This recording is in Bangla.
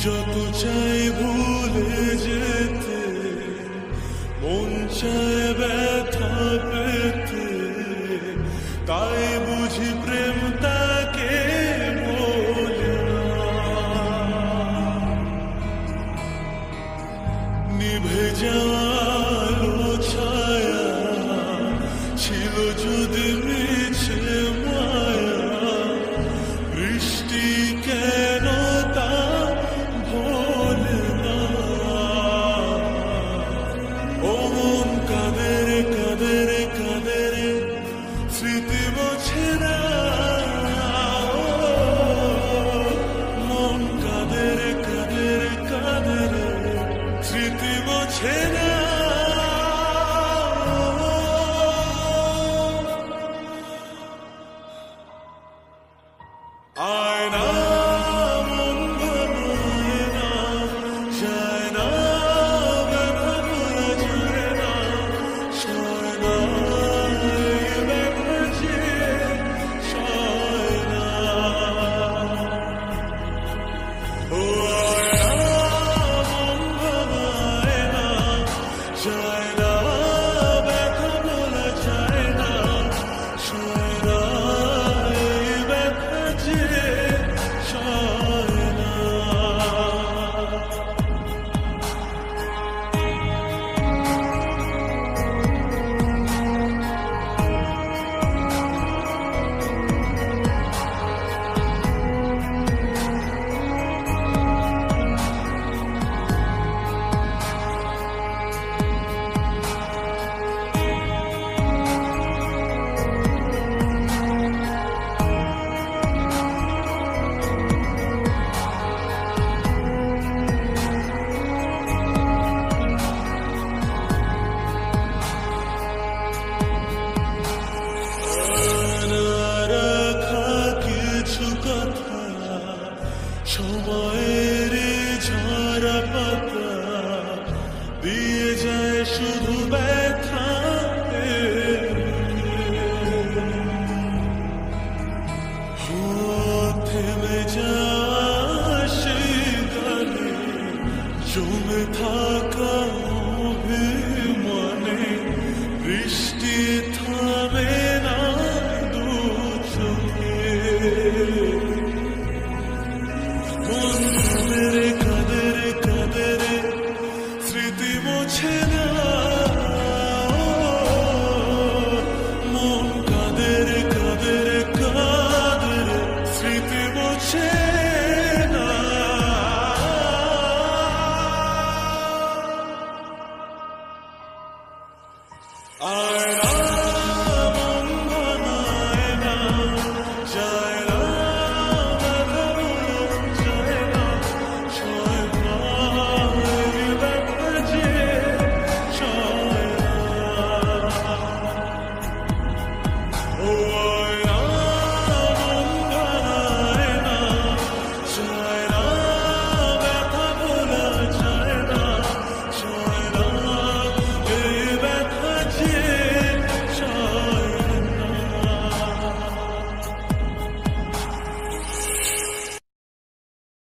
যত চাই ভুলে যেতে, মন চায় ব্যথা পেতে, তাই বুঝি প্রেম তাকে বলে না। নিভে যাওয়ালো ছায়া ছিল যদি মিছে মায়া, বৃষ্টি কেন তা ভোলে না। ও মন কাঁদে রে কাঁদে রে কাঁদে রে, স্মৃতি মোছে না। মন কাঁদে রে কাঁদে রে কাঁদে রে, স্মৃতি মোছে না। আয়না মন ভাঙায় না, যায় না ব্যথা ভোলা যায় না, সয় না এই ব্যথা যে সয় না। ও আয়না মন ভাঙায় না, যায় না ব্যথা ভোলা যায় না, সয় না এই ব্যথা যে সয় না। সময়ের ঝরা পাতা দিয়ে যায় শুধু ব্যথা, থেমে যাওয়া সেই গানে জমে থাকা অভিমানে, বৃষ্টি থামে না দু চোখে। মন কাঁদে রে কাঁদে রে কাঁদে রে, স্মৃতি মোছে না। মন কাঁদে রে কাঁদে রে কাঁদে রে, স্মৃতি মোছে না। আয়না মন ভাঙায় না, যায় না ব্যথা ভোলা যায় না, সয় না এই ব্যথা যে সয় না। ও